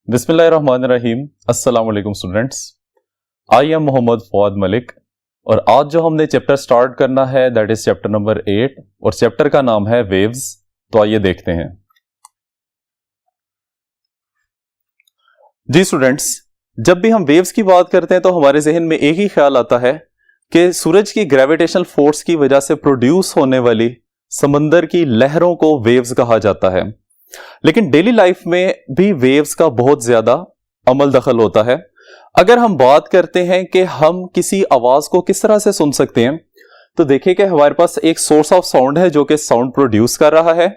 बिस्मिल्लाहिर्रहमानिर्रहीम। अस्सलाम वालेकुम students, I am Mohammad Fawad Malik और आज जो हमने चैप्टर स्टार्ट करना है दैट इज चैप्टर नंबर 8 और चैप्टर का नाम है वेव्स। तो आइए देखते हैं। जी स्टूडेंट्स, जब भी हम वेव्स की बात करते हैं तो हमारे जहन में एक ही ख्याल आता है कि सूरज की ग्रेविटेशनल फोर्स की वजह से प्रोड्यूस होने वाली समंदर की लहरों को वेव्स कहा जाता है। लेकिन डेली लाइफ में भी वेव्स का बहुत ज्यादा अमल दखल होता है। अगर हम बात करते हैं कि हम किसी आवाज को किस तरह से सुन सकते हैं, तो देखिए कि हमारे पास एक सोर्स ऑफ साउंड है जो कि साउंड प्रोड्यूस कर रहा है।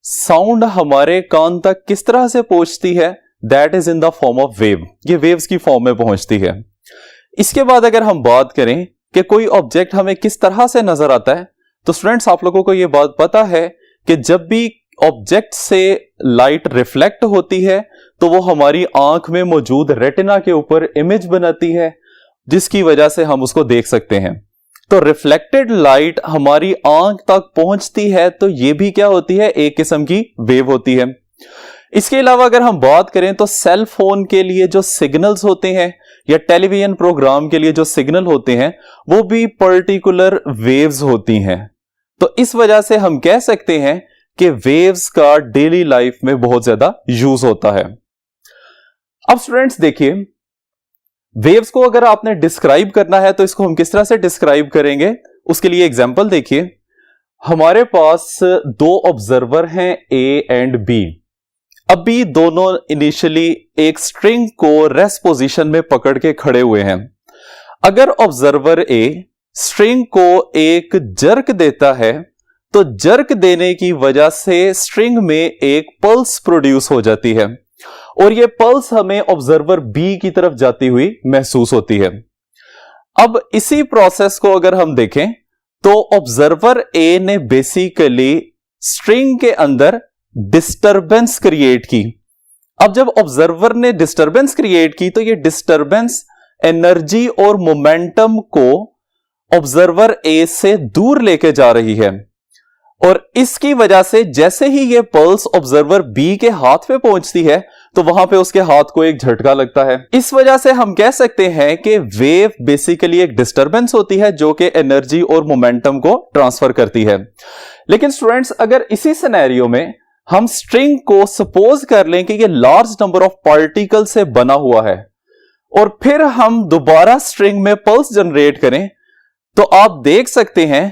साउंड हमारे कान तक किस तरह से पहुंचती है, that is in the form of wave. ये वेव्स की फॉर्म में पहुंचती है। इसके बाद अगर हम बात करें कि कोई ऑब्जेक्ट हमें किस तरह से नजर आता है, तो स्टूडेंट्स आप लोगों को यह बात पता है कि जब भी ऑब्जेक्ट से लाइट रिफ्लेक्ट होती है तो वो हमारी आंख में मौजूद रेटिना के ऊपर इमेज बनाती है, जिसकी वजह से हम उसको देख सकते हैं। तो रिफ्लेक्टेड लाइट हमारी आंख तक पहुंचती है तो ये भी क्या होती है, एक किस्म की वेव होती है। इसके अलावा अगर हम बात करें तो सेल फोन के लिए जो सिग्नल्स होते हैं या टेलीविजन प्रोग्राम के लिए जो सिग्नल होते हैं वो भी पर्टिकुलर वेव्स होती हैं। तो इस वजह से हम कह सकते हैं कि वेव्स का डेली लाइफ में बहुत ज्यादा यूज होता है। अब स्टूडेंट्स देखिए, वेव्स को अगर आपने डिस्क्राइब करना है तो इसको हम किस तरह से डिस्क्राइब करेंगे, उसके लिए एग्जांपल देखिए। हमारे पास दो ऑब्जर्वर हैं ए एंड बी। अभी दोनों इनिशियली एक स्ट्रिंग को रेस्ट पोजीशन में पकड़ के खड़े हुए हैं। अगर ऑब्जर्वर ए स्ट्रिंग को एक जर्क देता है तो जर्क देने की वजह से स्ट्रिंग में एक पल्स प्रोड्यूस हो जाती है और यह पल्स हमें ऑब्जर्वर बी की तरफ जाती हुई महसूस होती है। अब इसी प्रोसेस को अगर हम देखें तो ऑब्जर्वर ए ने बेसिकली स्ट्रिंग के अंदर डिस्टरबेंस क्रिएट की। अब जब ऑब्जर्वर ने डिस्टरबेंस क्रिएट की तो यह डिस्टरबेंस एनर्जी और मोमेंटम को ऑब्जर्वर ए से दूर लेके जा रही है और इसकी वजह से जैसे ही यह पल्स ऑब्जर्वर बी के हाथ पे पहुंचती है तो वहां पे उसके हाथ को एक झटका लगता है। इस वजह से हम कह सकते हैं कि वेव बेसिकली एक डिस्टरबेंस होती है जो कि एनर्जी और मोमेंटम को ट्रांसफर करती है। लेकिन स्टूडेंट्स, अगर इसी सिनेरियो में हम स्ट्रिंग को सपोज कर लें कि यह लार्ज नंबर ऑफ पार्टिकल से बना हुआ है और फिर हम दोबारा स्ट्रिंग में पल्स जनरेट करें, तो आप देख सकते हैं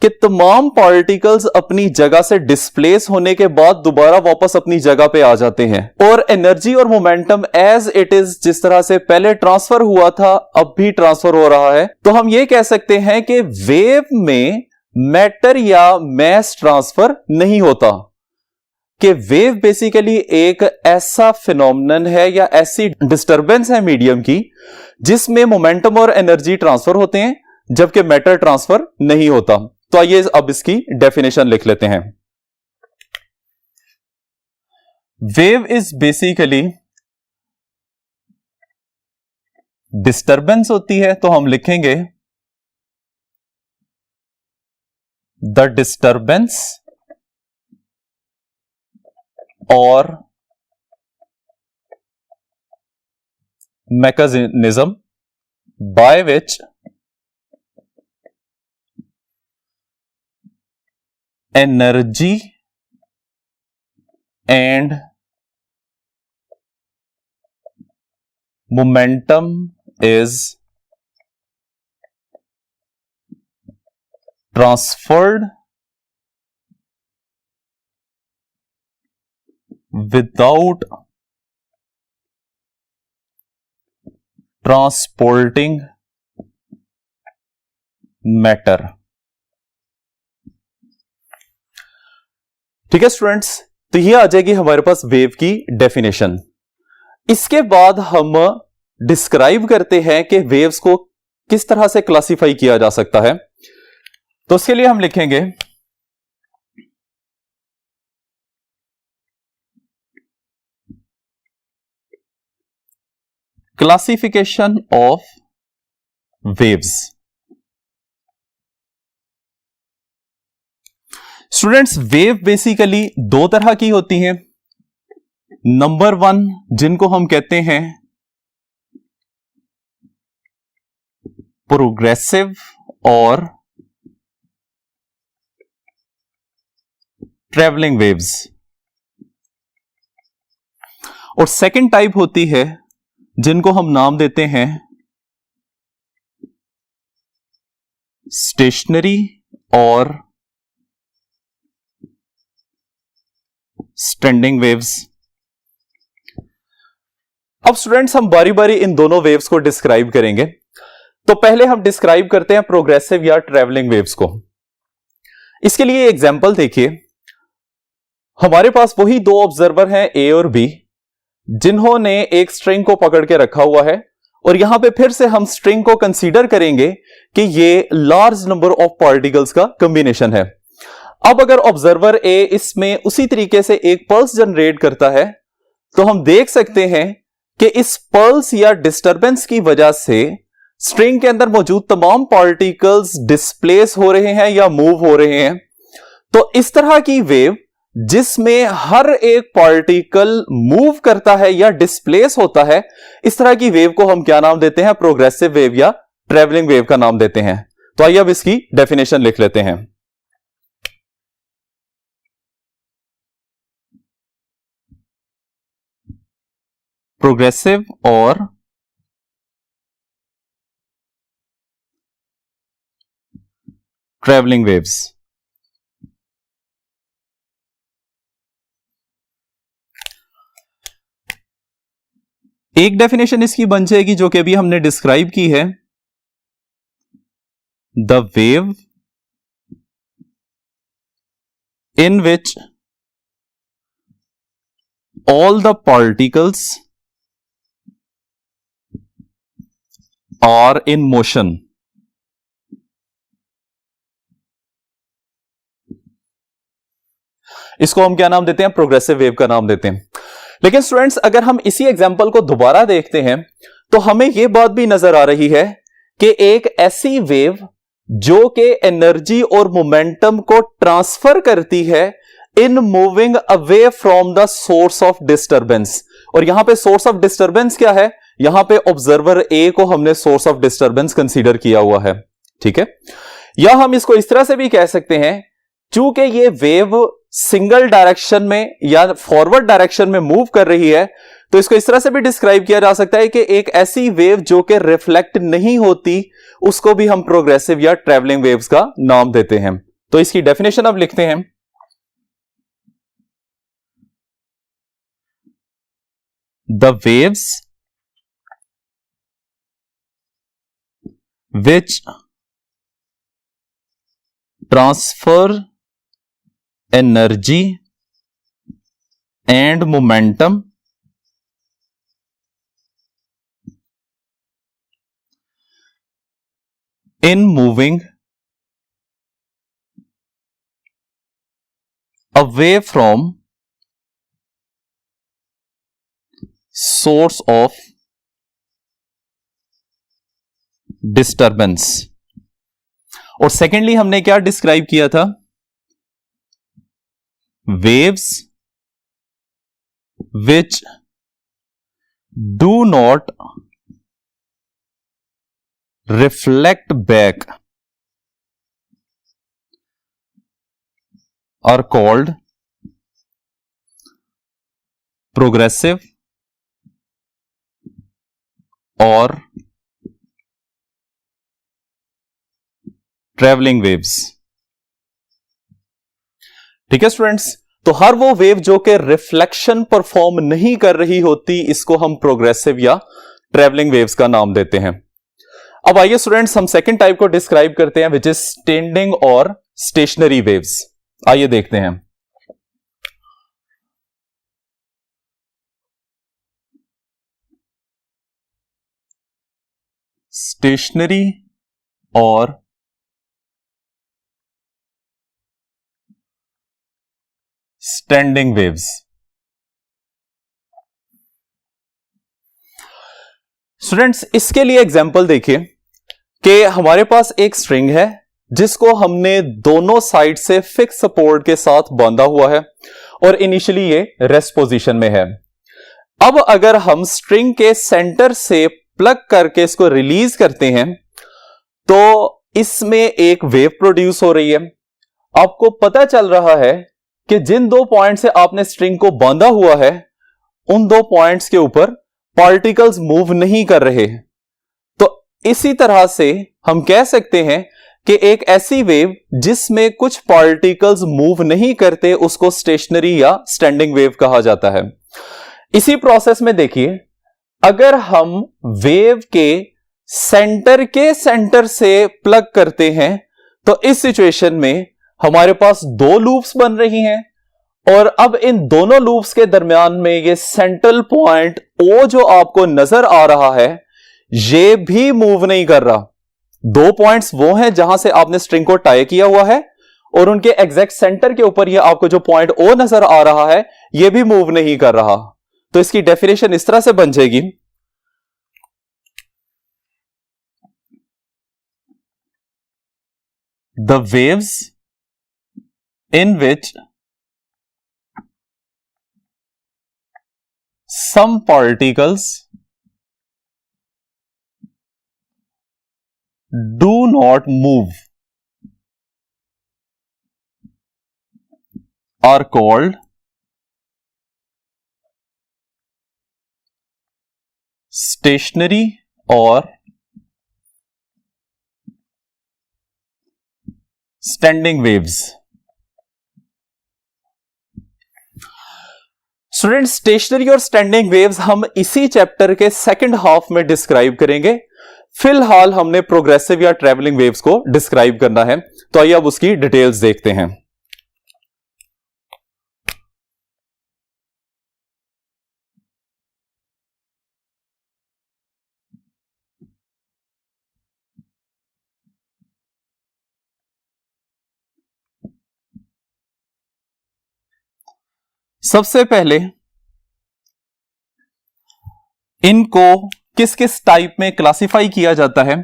कि तमाम पार्टिकल्स अपनी जगह से डिस्प्लेस होने के बाद दोबारा वापस अपनी जगह पे आ जाते हैं और एनर्जी और मोमेंटम एज इट इज जिस तरह से पहले ट्रांसफर हुआ था अब भी ट्रांसफर हो रहा है। तो हम ये कह सकते हैं कि वेव में मैटर या मैस ट्रांसफर नहीं होता, कि वेव बेसिकली एक ऐसा फिनोमिनन है या ऐसी डिस्टरबेंस है मीडियम की जिसमें मोमेंटम और एनर्जी ट्रांसफर होते हैं जबकि मैटर ट्रांसफर नहीं होता। तो आइए अब इसकी डेफिनेशन लिख लेते हैं। वेव इज बेसिकली डिस्टरबेंस होती है, तो हम लिखेंगे द डिस्टरबेंस और mechanism by which energy and momentum is transferred without transporting matter। ठीक है स्टूडेंट्स, तो ये आ जाएगी हमारे पास वेव की डेफिनेशन। इसके बाद हम डिस्क्राइब करते हैं कि वेव्स को किस तरह से क्लासिफाई किया जा सकता है। तो उसके लिए हम लिखेंगे classification of waves. Students, wave basically दो तरह की होती हैं। नंबर 1 जिनको हम कहते हैं प्रोग्रेसिव और ट्रैवलिंग वेव्स, और सेकंड टाइप होती है जिनको हम नाम देते हैं स्टेशनरी और स्टैंडिंग वेव्स। अब स्टूडेंट्स हम बारी बारी इन दोनों वेव्स को डिस्क्राइब करेंगे। तो पहले हम डिस्क्राइब करते हैं प्रोग्रेसिव या ट्रैवलिंग वेव्स को। इसके लिए एग्जांपल देखिए, हमारे पास वही दो ऑब्जर्वर हैं ए और बी, जिन्होंने एक स्ट्रिंग को पकड़ के रखा हुआ है, और यहां पे फिर से हम स्ट्रिंग को कंसीडर करेंगे कि ये लार्ज नंबर ऑफ पार्टिकल्स का कॉम्बिनेशन है। अब अगर ऑब्जर्वर ए इसमें उसी तरीके से एक पल्स जनरेट करता है, तो हम देख सकते हैं कि इस पल्स या डिस्टरबेंस की वजह से स्ट्रिंग के अंदर मौजूद तमाम पार्टिकल्स डिस्प्लेस हो रहे हैं या मूव हो रहे हैं। तो इस तरह की वेव जिसमें हर एक पार्टिकल मूव करता है या डिस्प्लेस होता है, इस तरह की वेव को हम क्या नाम देते हैं? प्रोग्रेसिव वेव या ट्रैवलिंग वेव का नाम देते हैं। तो आइए अब इसकी डेफिनेशन लिख लेते हैं। प्रोग्रेसिव और ट्रैवलिंग वेव्स। एक डेफिनेशन इसकी बन जाएगी जो कि अभी हमने डिस्क्राइब की है, the wave in which all the particles are in motion। इसको हम क्या नाम देते हैं? प्रोग्रेसिव वेव का नाम देते हैं। लेकिन स्टूडेंट्स, अगर हम इसी एग्जांपल को दोबारा देखते हैं तो हमें यह बात भी नजर आ रही है कि एक ऐसी वेव जो कि एनर्जी और मोमेंटम को ट्रांसफर करती है in moving away from the source of disturbance. और यहां पे सोर्स ऑफ डिस्टरबेंस क्या है? यहां पे ऑब्जर्वर ए को हमने सोर्स ऑफ डिस्टरबेंस कंसीडर किया हुआ है, ठीक है। या हम इसको इस तरह से भी कह सकते हैं, चूंकि ये वेव सिंगल डायरेक्शन में या फॉरवर्ड डायरेक्शन में मूव कर रही है, तो इसको इस तरह से भी डिस्क्राइब किया जा सकता है कि एक ऐसी वेव जो कि रिफ्लेक्ट नहीं होती, उसको भी हम प्रोग्रेसिव या ट्रैवलिंग वेव्स का नाम देते हैं। तो इसकी डेफिनेशन अब लिखते हैं। The waves which transfer energy and momentum in moving away from source of disturbance। और सेकेंडली हमने क्या डिस्क्राइब किया था? waves which do not reflect back are called progressive और ट्रैवलिंग वेव्स। ठीक है स्टूडेंट्स, तो हर वो वेव जो कि रिफ्लेक्शन परफॉर्म नहीं कर रही होती, इसको हम प्रोग्रेसिव या ट्रैवलिंग वेव्स का नाम देते हैं। अब आइए स्टूडेंट्स, हम सेकंड टाइप को डिस्क्राइब करते हैं, विच इज स्टैंडिंग और स्टेशनरी वेव्स। आइए देखते हैं। स्टेशनरी और स्टैंडिंग वेव्स। स्टूडेंट्स, इसके लिए एग्जांपल देखिए कि हमारे पास एक स्ट्रिंग है जिसको हमने दोनों साइड से फिक्स सपोर्ट के साथ बांधा हुआ है और इनिशियली ये रेस्ट पोजीशन में है। अब अगर हम स्ट्रिंग के सेंटर से प्लग करके इसको रिलीज करते हैं तो इसमें एक वेव प्रोड्यूस हो रही है। आपको पता चल रहा है कि जिन 2 पॉइंट से आपने स्ट्रिंग को बांधा हुआ है उन 2 पॉइंट्स के ऊपर पार्टिकल्स मूव नहीं कर रहे। तो इसी तरह से हम कह सकते हैं कि एक ऐसी वेव जिसमें कुछ पार्टिकल्स मूव नहीं करते उसको स्टेशनरी या स्टैंडिंग वेव कहा जाता है। इसी प्रोसेस में देखिए, अगर हम वेव के सेंटर से प्लग करते हैं तो इस सिचुएशन में हमारे पास 2 लूप्स बन रही हैं और अब इन दोनों लूप्स के दरमियान में ये सेंट्रल पॉइंट O जो आपको नजर आ रहा है ये भी मूव नहीं कर रहा। 2 पॉइंट्स वो हैं जहां से आपने स्ट्रिंग को टाई किया हुआ है और उनके एग्जैक्ट सेंटर के ऊपर ये आपको जो पॉइंट O नजर आ रहा है ये भी मूव नहीं कर रहा। तो इसकी डेफिनेशन इस तरह से बन जाएगी, the waves in which some particles do not move are called stationary or standing waves। Students, stationary और स्टैंडिंग वेव्स हम इसी चैप्टर के सेकंड हाफ में डिस्क्राइब करेंगे। फिलहाल हमने प्रोग्रेसिव या ट्रैवलिंग वेव्स को डिस्क्राइब करना है, तो आइए अब उसकी डिटेल्स देखते हैं। सबसे पहले इनको किस किस टाइप में क्लासिफाई किया जाता है,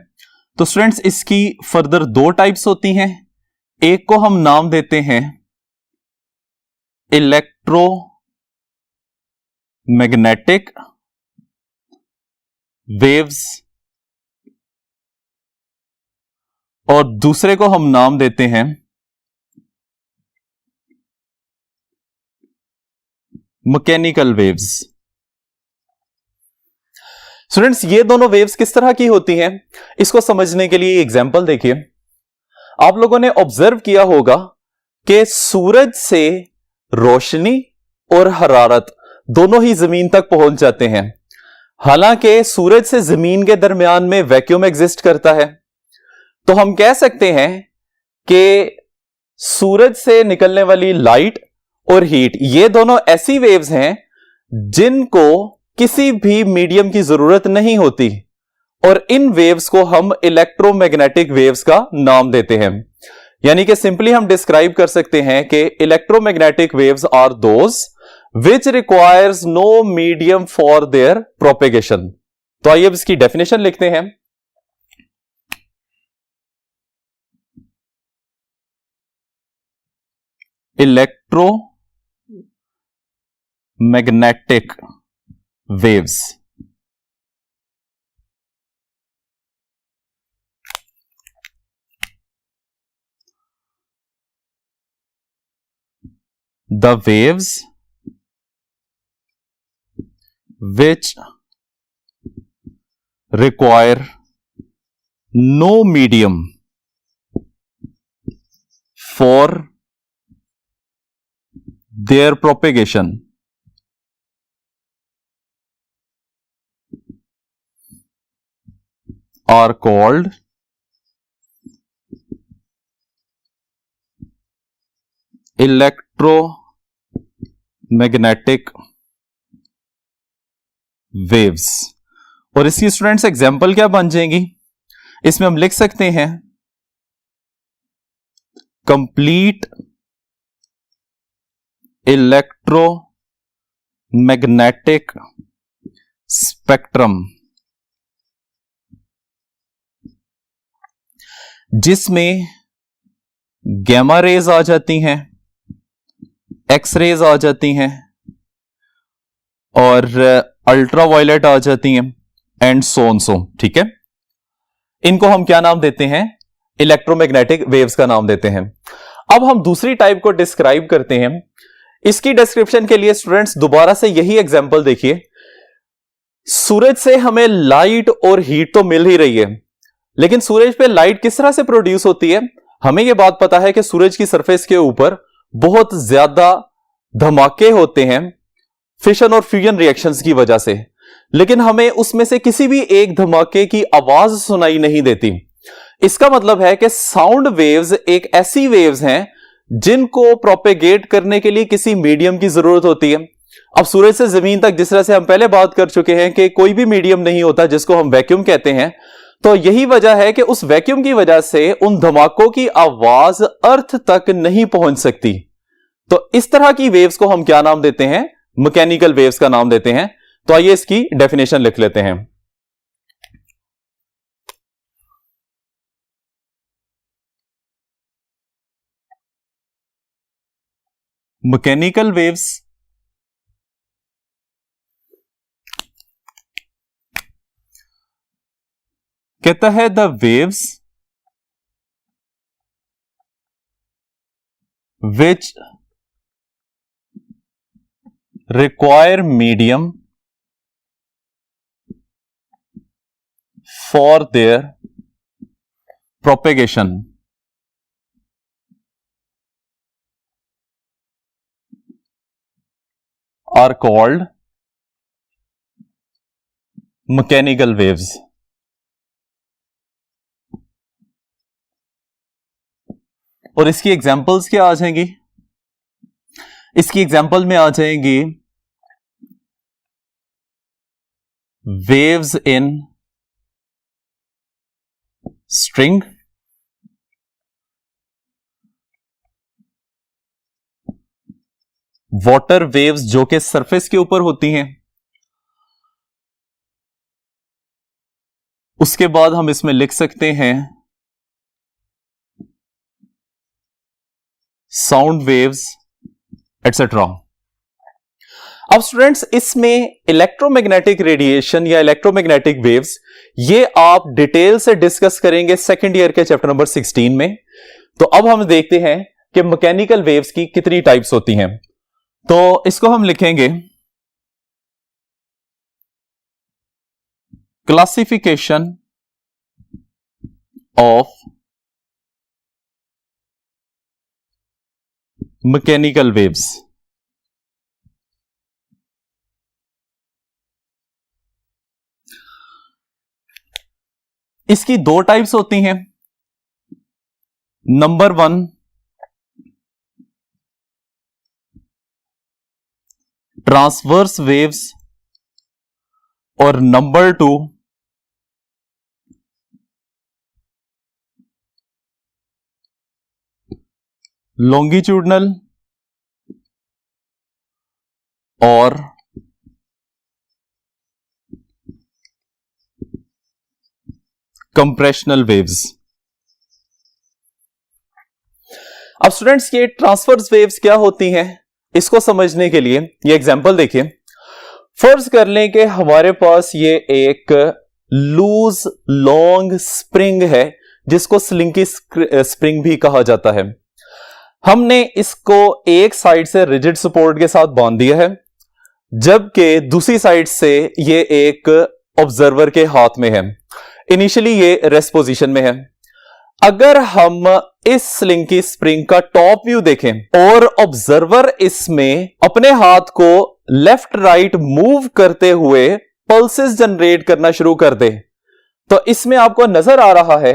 तो स्टूडेंट्स इसकी फर्दर 2 टाइप्स होती हैं। एक को हम नाम देते हैं इलेक्ट्रोमैग्नेटिक वेव्स और दूसरे को हम नाम देते हैं मैकेनिकल वेव्स। स्टूडेंट्स, ये दोनों वेव्स किस तरह की होती हैं इसको समझने के लिए एग्जांपल देखिए। आप लोगों ने ऑब्जर्व किया होगा कि सूरज से रोशनी और हरारत दोनों ही जमीन तक पहुंच जाते हैं। हालांकि सूरज से जमीन के दरमियान में वैक्यूम एग्जिस्ट करता है, तो हम कह सकते हैं कि सूरज से निकलने वाली लाइट और हीट ये दोनों ऐसी वेव्स हैं जिनको किसी भी मीडियम की जरूरत नहीं होती और इन वेव्स को हम इलेक्ट्रोमैग्नेटिक वेव्स का नाम देते हैं। यानी कि सिंपली हम डिस्क्राइब कर सकते हैं कि electromagnetic waves are those which requires no medium for their propagation. तो आइए अब इसकी डेफिनेशन लिखते हैं। Electromagnetic waves the waves which require no medium for their propagation are called electromagnetic waves। और इसकी स्टूडेंट्स एग्जांपल क्या बन जाएंगी, इसमें हम लिख सकते हैं कंप्लीट इलेक्ट्रोमैग्नेटिक स्पेक्ट्रम, जिसमें गैमा रेज आ जाती हैं, एक्स रेज आ जाती हैं और अल्ट्रा वायलेट आ जाती हैं एंड सो, ठीक है। इनको हम क्या नाम देते हैं? इलेक्ट्रोमैग्नेटिक वेव्स का नाम देते हैं। अब हम दूसरी टाइप को डिस्क्राइब करते हैं। इसकी डिस्क्रिप्शन के लिए स्टूडेंट्स दोबारा से यही एग्जांपल देखिए। सूरज से हमें लाइट और हीट तो मिल ही रही है, लेकिन सूरज पे लाइट किस तरह से प्रोड्यूस होती है? हमें यह बात पता है कि सूरज की सरफेस के ऊपर बहुत ज्यादा धमाके होते हैं फिशन और फ्यूजन रिएक्शंस की वजह से, लेकिन हमें उसमें से किसी भी एक धमाके की आवाज सुनाई नहीं देती। इसका मतलब है कि साउंड वेव्स एक ऐसी वेव्स हैं जिनको प्रोपेगेट करने के लिए किसी मीडियम की जरूरत होती है। अब सूरज से जमीन तक जिस तरह से हम पहले बात कर चुके हैं कि कोई भी मीडियम नहीं होता जिसको हम वैक्यूम कहते हैं, तो यही वजह है कि उस वैक्यूम की वजह से उन धमाकों की आवाज अर्थ तक नहीं पहुंच सकती। तो इस तरह की वेव्स को हम क्या नाम देते हैं? मैकेनिकल वेव्स का नाम देते हैं। तो आइए इसकी डेफिनेशन लिख लेते हैं। मैकेनिकल वेव्स कहता है the waves which require medium for their propagation are called mechanical waves। और इसकी एग्जांपल्स क्या आ जाएंगी? इसकी एग्जांपल में आ जाएंगी waves in string, water waves जो कि सरफेस के ऊपर होती हैं, उसके बाद हम इसमें लिख सकते हैं साउंड वेव्स एटसेट्रा। अब स्टूडेंट्स इसमें इलेक्ट्रोमैग्नेटिक रेडिएशन या इलेक्ट्रोमैग्नेटिक वेव्स ये आप डिटेल से डिस्कस करेंगे सेकंड ईयर के चैप्टर नंबर 16 में। तो अब हम देखते हैं कि मैकेनिकल वेव्स की कितनी टाइप्स होती हैं। तो इसको हम लिखेंगे क्लासिफिकेशन ऑफ मैकेनिकल वेव्स। इसकी दो टाइप्स होती हैं। नंबर 1 ट्रांसवर्स वेव्स और नंबर 2 लॉन्गिट्यूडनल और कंप्रेशनल वेव्स। अब स्टूडेंट्स ये ट्रांसवर्स वेव्स क्या होती हैं, इसको समझने के लिए ये एग्जांपल देखिए। फर्ज कर लें कि हमारे पास ये एक लूज लॉन्ग स्प्रिंग है जिसको स्लिंकी स्प्रिंग भी कहा जाता है। हमने इसको एक साइड से रिजिड सपोर्ट के साथ बांध दिया है, जबकि दूसरी साइड से ये एक ऑब्जर्वर के हाथ में है। इनिशियली ये रेस्ट पोजीशन में है। अगर हम इस स्लिंकी स्प्रिंग का टॉप व्यू देखें और ऑब्जर्वर इसमें अपने हाथ को लेफ्ट राइट मूव करते हुए पल्सेस जनरेट करना शुरू कर दे, तो इसमें आपको नजर आ रहा है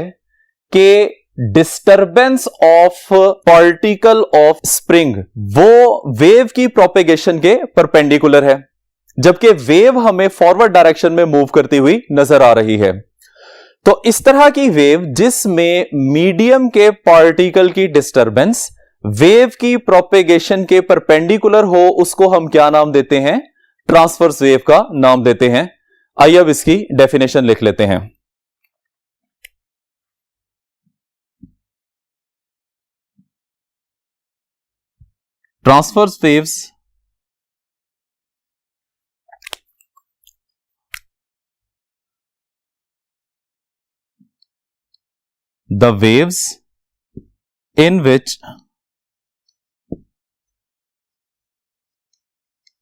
कि disturbance of particle of spring वो वेव की प्रोपेगेशन के परपेंडिकुलर है, जबकि वेव हमें फॉरवर्ड डायरेक्शन में मूव करती हुई नजर आ रही है। तो इस तरह की वेव जिसमें मीडियम के पार्टिकल की डिस्टरबेंस वेव की प्रोपेगेशन के परपेंडिकुलर हो, उसको हम क्या नाम देते हैं? ट्रांसवर्स वेव का नाम देते हैं। आइए अब इसकी डेफिनेशन लिख लेते हैं। Transverse waves the waves in which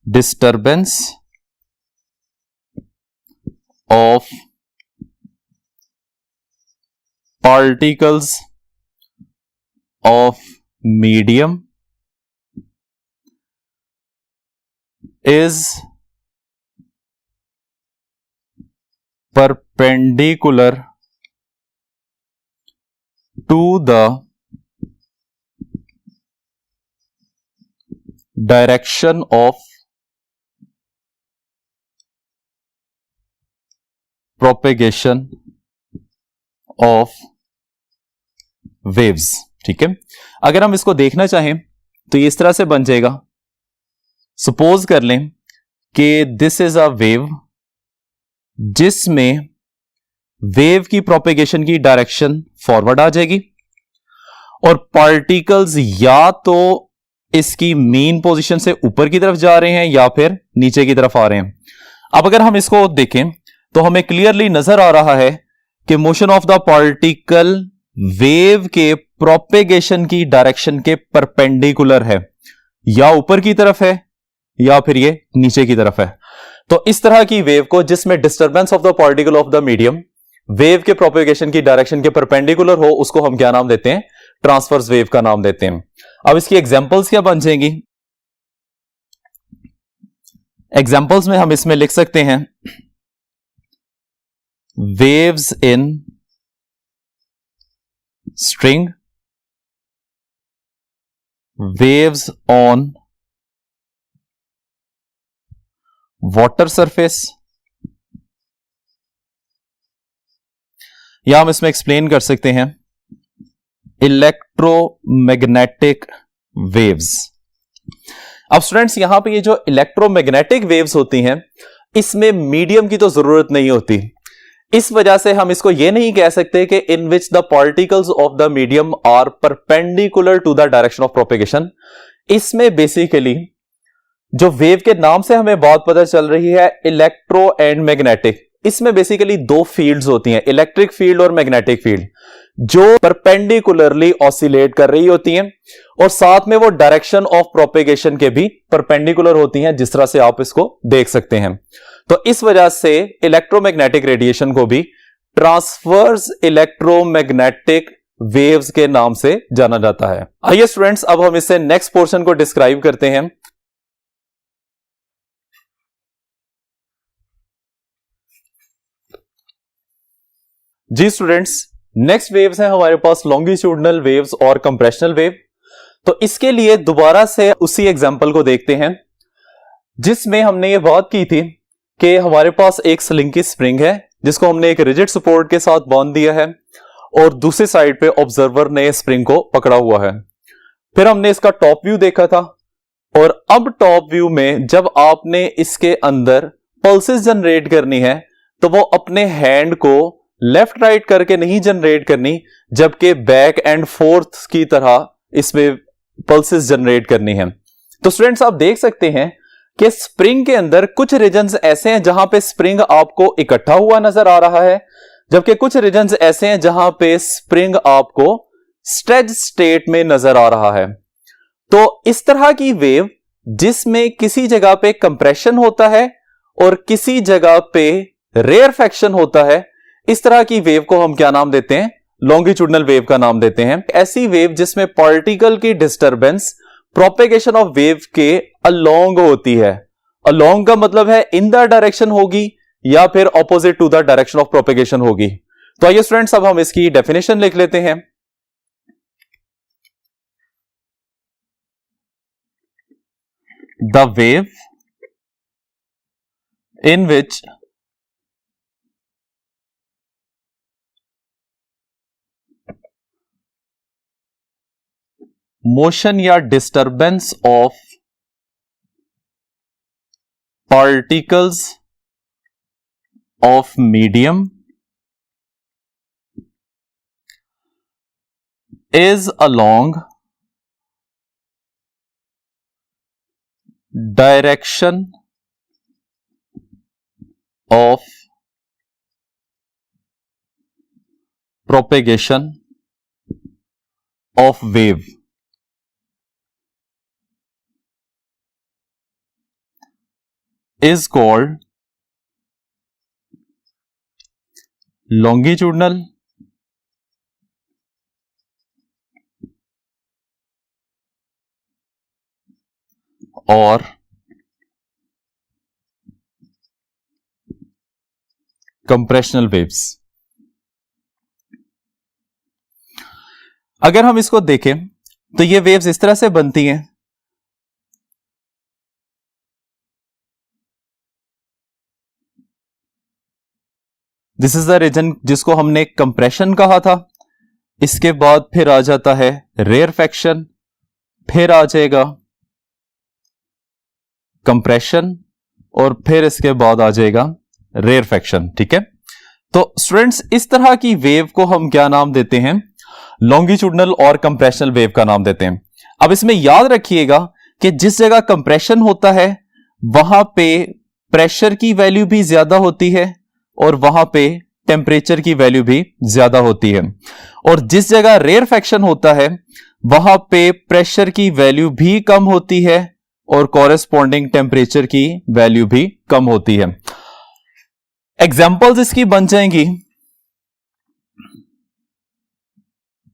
disturbance of particles of medium is perpendicular to the direction of propagation of waves। ठीक है, अगर हम इसको देखना चाहें तो ये इस तरह से बन जाएगा। सपोज कर लें कि दिस इज अ वेव, जिसमें वेव की प्रोपेगेशन की डायरेक्शन फॉरवर्ड आ जाएगी और पार्टिकल्स या तो इसकी मेन पोजीशन से ऊपर की तरफ जा रहे हैं या फिर नीचे की तरफ आ रहे हैं। अब अगर हम इसको देखें तो हमें क्लियरली नजर आ रहा है कि motion of the particle wave के प्रोपेगेशन की डायरेक्शन के परपेंडिकुलर है, या ऊपर की तरफ है या फिर ये नीचे की तरफ है। तो इस तरह की वेव को, जिसमें disturbance of the particle of the medium wave के प्रोपेगेशन की डायरेक्शन के परपेंडिकुलर हो, उसको हम क्या नाम देते हैं? ट्रांसवर्स वेव का नाम देते हैं। अब इसकी एग्जांपल्स क्या बन जाएंगी? एग्जांपल्स में हम इसमें लिख सकते हैं waves in string, waves on water surface, या हम इसमें एक्सप्लेन कर सकते हैं इलेक्ट्रोमैग्नेटिक वेव्स। अब स्टूडेंट्स, यहां पे ये जो इलेक्ट्रोमैग्नेटिक वेव्स होती हैं, इसमें मीडियम की तो जरूरत नहीं होती। इस वजह से हम इसको ये नहीं कह सकते कि in which the particles of the medium are perpendicular to the direction of propagation. इसमें बेसिकली जो वेव के नाम से हमें बात पता चल रही है, इलेक्ट्रो एंड मैग्नेटिक, इसमें बेसिकली दो फील्ड्स होती हैं, इलेक्ट्रिक फील्ड और मैग्नेटिक फील्ड, जो परपेंडिकुलरली ऑसिलेट कर रही होती हैं और साथ में वो डायरेक्शन ऑफ प्रोपेगेशन के भी परपेंडिकुलर होती हैं, जिस तरह से आप इसको देख सकते हैं। तो इस वजह से इलेक्ट्रोमैग्नेटिक रेडिएशन को भी ट्रांसवर्स इलेक्ट्रोमैग्नेटिक वेव्स के नाम से जाना जाता है। आइए स्टूडेंट्स, अब हम इससे नेक्स्ट पोर्शन को डिस्क्राइब करते हैं। जी स्टूडेंट्स, नेक्स्ट वेव्स हैं हमारे पास लॉन्गिट्यूडनल वेव्स और कंप्रेशनल वेव। तो इसके लिए दोबारा से उसी एग्जांपल को देखते हैं जिसमें हमने ये बात की थी कि हमारे पास एक स्लिंकी स्प्रिंग है जिसको हमने एक रिजिड सपोर्ट के साथ बांध दिया है और दूसरी साइड पे ऑब्जर्वर ने स्प्रिंग को पकड़ा हुआ है। फिर हमने इसका टॉप व्यू देखा था और अब टॉप व्यू में जब आपने इसके अंदर पल्सेस जनरेट करनी है तो वो अपने हैंड को लेफ्ट राइट करके नहीं जनरेट करनी, जबकि बैक एंड फोर्थ की तरह इसमें पल्सेस जनरेट करनी है। तो स्टूडेंट्स, आप देख सकते हैं कि स्प्रिंग के अंदर कुछ रीजन्स ऐसे हैं जहां पे स्प्रिंग आपको इकट्ठा हुआ नजर आ रहा है, जबकि कुछ रीजन्स ऐसे हैं जहां पे स्प्रिंग आपको स्ट्रेच स्टेट में नजर आ रहा है। तो इस तरह की वेव जिसमें किसी जगह पे कंप्रेशन होता है और किसी जगह पे रेयरफेक्शन होता है, इस तरह की वेव को हम क्या नाम देते हैं? लॉन्गिट्यूडनल वेव का नाम देते हैं। ऐसी वेव जिसमें पार्टिकल की डिस्टर्बेंस प्रोपेगेशन ऑफ वेव के अलोंग होती है। अलोंग का मतलब है इन द डायरेक्शन होगी या फिर opposite to the direction of propagation होगी। तो आइए स्टूडेंट्स, अब हम इसकी डेफिनेशन लिख लेते हैं। The wave in which motion या disturbance of particles of medium is along direction of propagation of wave is called longitudinal और कंप्रेशनल वेव्स। अगर हम इसको देखें तो ये वेव्स इस तरह से बनती हैं। दिस इज द रीजन जिसको हमने कंप्रेशन कहा था। इसके बाद फिर आ जाता है रेयरफैक्शन, फिर आ जाएगा कंप्रेशन और फिर इसके बाद आ जाएगा रेयरफैक्शन। ठीक है, तो स्टूडेंट्स इस तरह की वेव को हम क्या नाम देते हैं? लॉन्गिट्यूडनल और कंप्रेशनल वेव का नाम देते हैं। अब इसमें याद रखिएगा कि जिस जगह कंप्रेशन होता है वहां पे प्रेशर की वैल्यू भी ज्यादा होती है और वहां पे टेम्परेचर की वैल्यू भी ज्यादा होती है, और जिस जगह रेयरफैक्शन होता है वहां पे प्रेशर की वैल्यू भी कम होती है और कॉरेस्पॉन्डिंग टेम्परेचर की वैल्यू भी कम होती है। एग्जाम्पल्स इसकी बन जाएंगी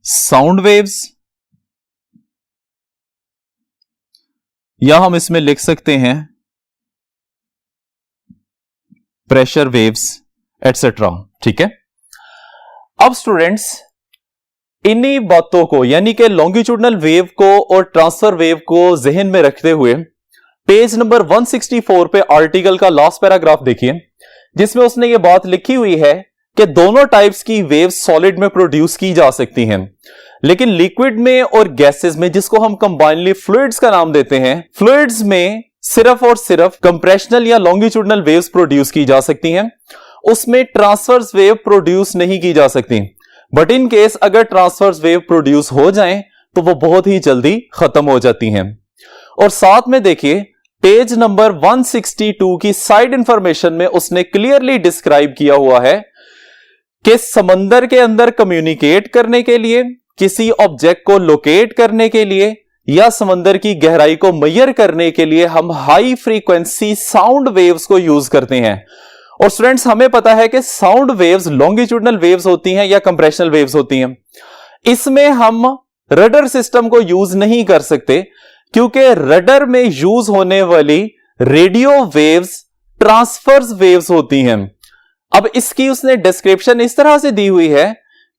साउंड वेव्स, या हम इसमें लिख सकते हैं प्रेशर वेव्स एटसेट्रा। ठीक है, अब स्टूडेंट्स इन्हीं बातों को यानी कि लॉन्गिट्यूडनल वेव को और ट्रांसफर वेव को जहन में रखते हुए पेज नंबर 164 पे आर्टिकल का लास्ट पैराग्राफ देखिए, जिसमें उसने ये बात लिखी हुई है कि दोनों टाइप्स की वेव सॉलिड में प्रोड्यूस की जा सकती हैं, लेकिन लिक्विड में और गैसेस में, जिसको हम कंबाइनली फ्लूइड्स का नाम देते हैं, फ्लूइड्स में सिर्फ और सिर्फ कंप्रेशनल या लॉन्गिट्यूडनल वेव्स प्रोड्यूस की जा सकती हैं, उसमें ट्रांसवर्स वेव प्रोड्यूस नहीं की जा सकती। बट इन केस अगर ट्रांसवर्स वेव प्रोड्यूस हो जाएं तो वो बहुत ही जल्दी खत्म हो जाती हैं। और साथ में देखिए पेज नंबर 162 की साइड इंफॉर्मेशन में उसने क्लियरली डिस्क्राइब किया हुआ है कि समंदर के अंदर कम्युनिकेट करने के लिए, किसी ऑब्जेक्ट को लोकेट करने के लिए या समंदर की गहराई को मेजर करने के लिए हम हाई फ्रीक्वेंसी साउंड वेव्स को यूज करते हैं। और स्टूडेंट्स हमें पता है कि साउंड वेव्स लॉन्गिट्यूडनल वेव्स होती हैं या कंप्रेशनल वेव्स होती हैं। इसमें हम रडर सिस्टम को यूज नहीं कर सकते क्योंकि रडर में यूज होने वाली रेडियो वेव्स ट्रांसफर्स वेव्स होती हैं। अब इसकी उसने डिस्क्रिप्शन इस तरह से दी हुई है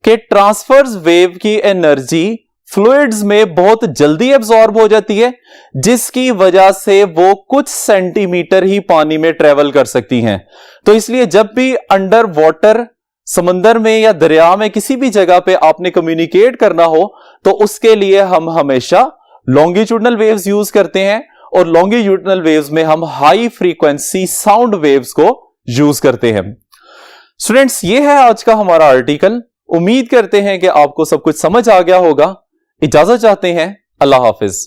कि ट्रांसफर्स वेव की एनर्जी फ्लूइड्स में बहुत जल्दी एब्जॉर्ब हो जाती है, जिसकी वजह से वो कुछ सेंटीमीटर ही पानी में ट्रेवल कर सकती हैं। तो इसलिए जब भी अंडर वाटर समंदर में या दरिया में किसी भी जगह पे आपने कम्युनिकेट करना हो तो उसके लिए हम हमेशा लॉन्गिट्यूडनल वेव्स यूज करते हैं, और लॉन्गिट्यूडनल वेव्स में हम हाई फ्रीक्वेंसी साउंड वेव्स को यूज करते हैं। स्टूडेंट्स ये है आज का हमारा आर्टिकल। उम्मीद करते हैं कि आपको सब कुछ समझ आ गया होगा। इजाजत चाहते हैं, अल्लाह हाफिज।